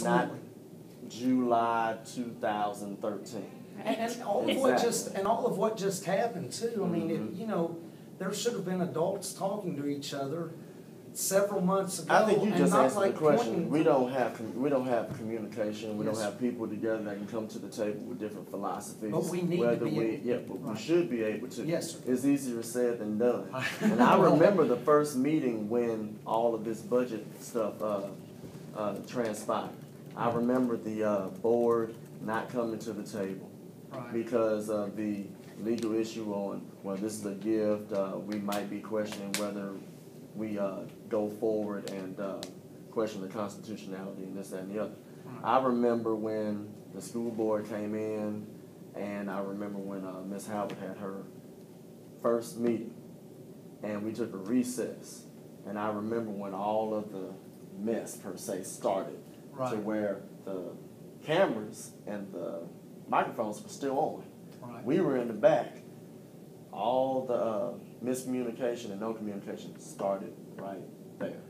Absolutely. Not July 2013. And all of what just happened too. I mean, you know, there should have been adults talking to each other several months ago. I think you just answered like the question. We don't have communication. We don't have people together that can come to the table with different philosophies. But we need to be able. We should be able to. Yes, sir. It's easier said than done. And I remember the first meeting when all of this budget stuff transpired. I remember the board not coming to the table because of the legal issue on, well, this is a gift. We might be questioning whether we go forward and question the constitutionality and this, that, and the other. I remember when the school board came in, and I remember when Ms. Howard had her first meeting, and we took a recess. And I remember when all of the mess, per se, started, to where the cameras and the microphones were still on. We were in the back. All the miscommunication and no communication started right there.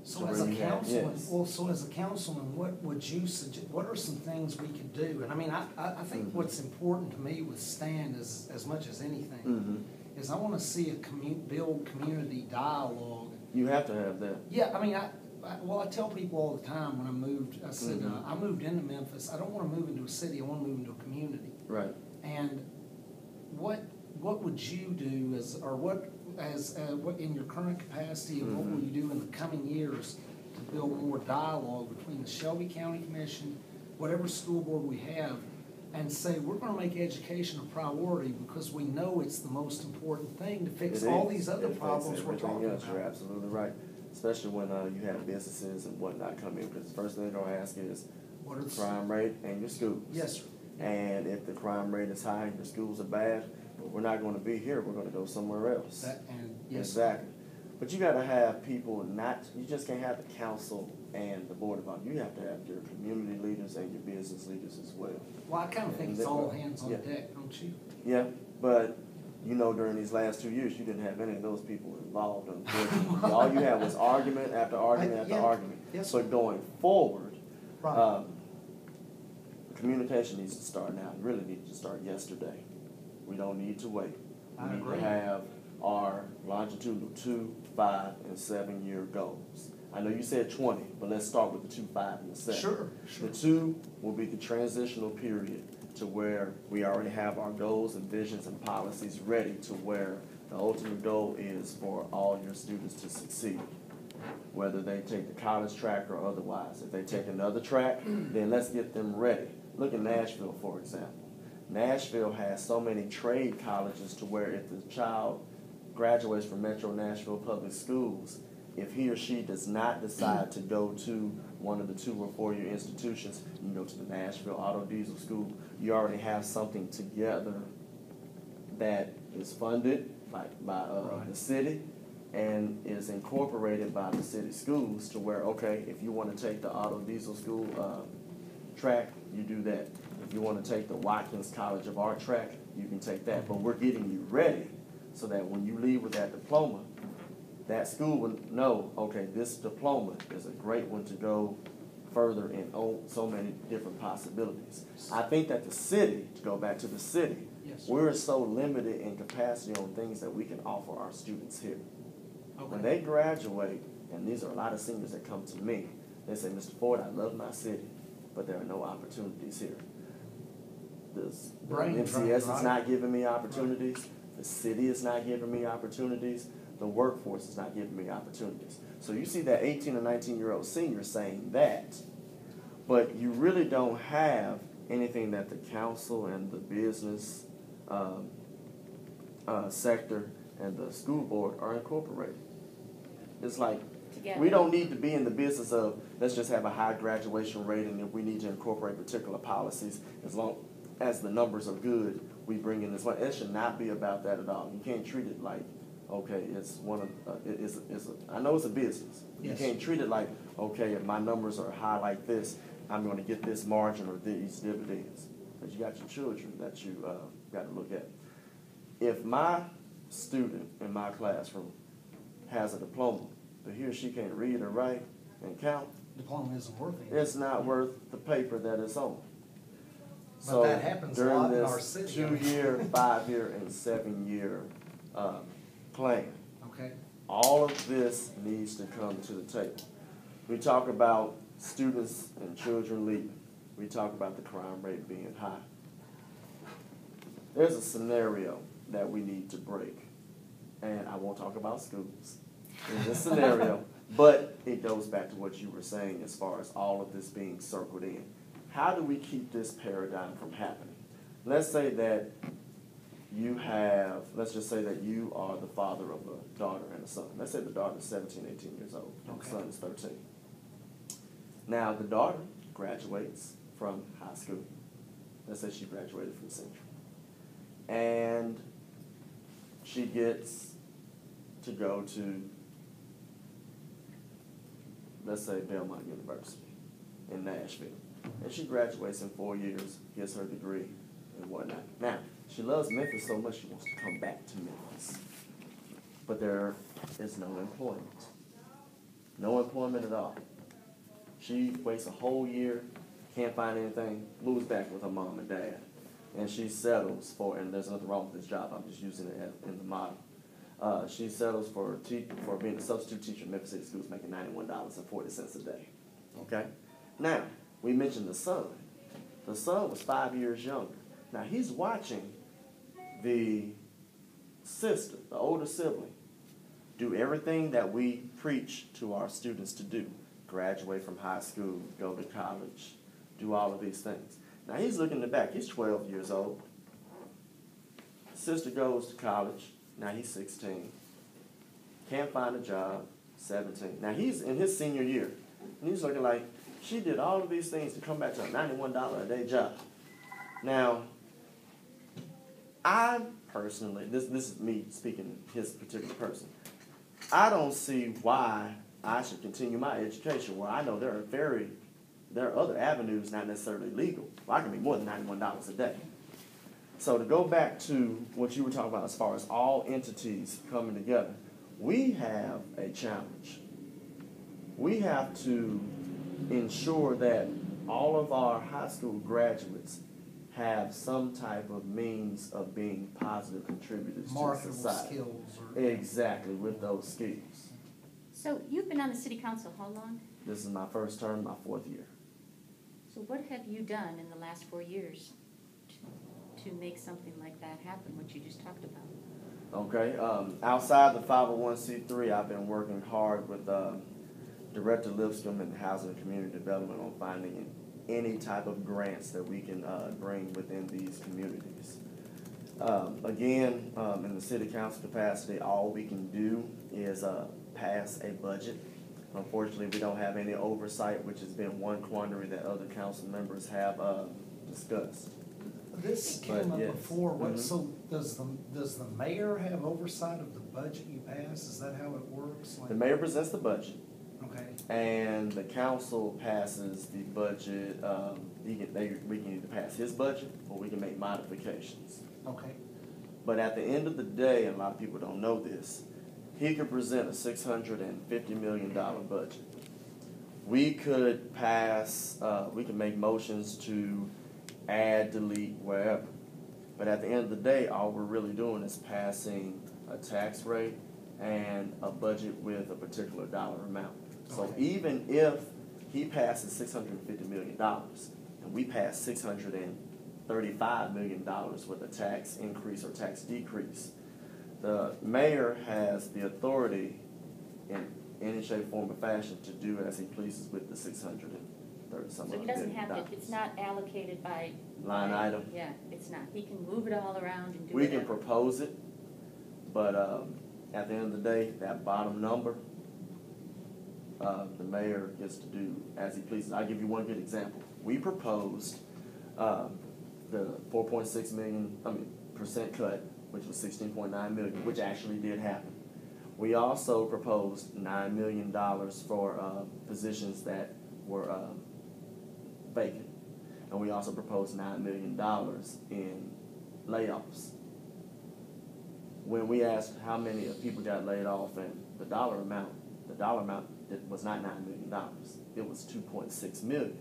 So as a councilman, so as a councilman, what would you suggest? What are some things we could do? And I mean, I think what's important to me with Stan is, as much as anything, is I want to see build community dialogue. You have to have that. Yeah, I mean, I tell people all the time when I moved, I said, I moved into Memphis. I don't want to move into a city. I want to move into a community. Right. And what would you do what in your current capacity, and what will you do in the coming years to build more dialogue between the Shelby County Commission, whatever school board we have, and say we're going to make education a priority because we know it's the most important thing to fix all these other problems we're talking about. You're absolutely right. Especially when you have businesses and whatnot come in, because the first thing they're going to ask is what are the crime rate and your schools. Yes, sir. And if the crime rate is high and your schools are bad, we're not going to be here. We're going to go somewhere else. Exactly. But you got to have people, you just can't have the council and the board of art. You have to have your community leaders and your business leaders as well. Well, I kind of think it's all hands on deck, don't you? Yeah, but you know, during these last 2 years, you didn't have any of those people involved. All you had was argument after argument after argument. Yes, but going forward, communication needs to start now. It really needs to start yesterday. We don't need to wait. We need to have our longitudinal 2, 5, and 7 year goals. I know you said 20, but let's start with the 2, 5, and the 7. Sure. The 2 will be the transitional period to where we already have our goals and visions and policies ready, to where the ultimate goal is for all your students to succeed, whether they take the college track or otherwise. If they take another track, then let's get them ready. Look at Nashville, for example. Nashville has so many trade colleges to where if the child graduates from Metro Nashville Public Schools, if he or she does not decide to go to one of the 2 or 4 year institutions, you can go to the Nashville Auto Diesel School. You already have something together that is funded by the city and is incorporated by the city schools, to where, okay, if you want to take the Auto Diesel School track, you do that. If you want to take the Watkins College of Art track, you can take that. But we're getting you ready so that when you leave with that diploma, that school will know, okay, this diploma is a great one to go further in so many different possibilities. I think that the city, to go back to the city, we're so limited in capacity on things that we can offer our students here. When they graduate, and these are a lot of seniors that come to me, they say, Mr. Ford, I love my city, but there are no opportunities here. The MCS is not giving me opportunities. The city is not giving me opportunities. The workforce is not giving me opportunities. So you see that 18 or 19-year-old senior saying that, but you really don't have anything that the council and the business sector and the school board are incorporating. It's like, we don't need to be in the business of, let's just have a high graduation rate, and if we need to incorporate particular policies, as long as the numbers are good, we bring in this one. It should not be about that at all. You can't treat it like, okay, it's I know it's a business. You can't treat it like, okay, if my numbers are high like this, I'm going to get this margin or these dividends. But you got your children that you got to look at. If my student in my classroom has a diploma, but he or she can't read or write and count, diploma isn't worth anything. It's not worth the paper that it's on. But So that happens a during lot in this our city. 2-year, 5-year, and 7-year plan, Okay. all of this needs to come to the table. We talk about students and children leaving. We talk about the crime rate being high. There's a scenario that we need to break. And I won't talk about schools in this scenario, but it goes back to what you were saying as far as all of this being circled in. How do we keep this paradigm from happening? Let's say that let's just say that you are the father of a daughter and a son. Let's say the daughter is 17, 18 years old, and the son is 13. Now, the daughter graduates from high school. Let's say she graduated from Central. And she gets to go to, let's say, Belmont University in Nashville. And she graduates in 4 years, gets her degree, and whatnot. Now, she loves Memphis so much she wants to come back to Memphis. But there is no employment. No employment at all. She waits a whole year, can't find anything, moves back with her mom and dad. And she settles for, and there's nothing wrong with this job, I'm just using it in the model. She settles for being a substitute teacher in Memphis City Schools, making $91.40 a day. Okay? Now, we mentioned the son. The son was 5 years younger. Now, he's watching the sister, the older sibling, do everything that we preach to our students to do. Graduate from high school, go to college, do all of these things. Now, he's looking in the back. He's 12 years old. Sister goes to college. Now, he's 16. Can't find a job, 17. Now, he's in his senior year. And he's looking like, she did all of these things to come back to a $91 a day job. Now, I personally, this is me speaking his particular person, I don't see why I should continue my education where I know there are other avenues not necessarily legal. Well, I can make more than $91 a day. So to go back to what you were talking about as far as all entities coming together, we have a challenge. We have to ensure that all of our high school graduates have some type of means of being positive contributors to society. Skills. Exactly, with those skills. So you've been on the city council how long? This is my first term, my 4th year. So what have you done in the last 4 years to make something like that happen, what you just talked about? Okay, outside the 501c3, I've been working hard with Director Lipscomb in Housing and Community Development on finding any type of grants that we can bring within these communities. Again, in the city council capacity, all we can do is pass a budget. Unfortunately, we don't have any oversight, which has been one quandary that other council members have discussed. This came up yes. before. Mm-hmm. So does the mayor have oversight of the budget you pass? Is that how it works? The mayor presents the budget. Okay. And the council passes the budget. We can either pass his budget or we can make modifications. Okay. But at the end of the day, and a lot of people don't know this, he could present a $650 million budget. We could pass, we can make motions to add, delete, wherever. But at the end of the day, all we're really doing is passing a tax rate and a budget with a particular dollar amount. So Okay. even if he passes $650 million and we pass $635 million with a tax increase or tax decrease, the mayor has the authority in any shape, form, or fashion to do as he pleases with the $630 So he doesn't have to, it's not allocated by line item. Yeah, it's not. He can move it all around and do We whatever. can propose it, but at the end of the day, that bottom number, the mayor gets to do as he pleases. I'll give you one good example. We proposed the 4.6 million, percent cut, which was 16.9 million, which actually did happen. We also proposed $9 million for positions that were vacant. And we also proposed $9 million in layoffs. When we asked how many people got laid off and the dollar amount it was not $9 million. It was 2.6 million.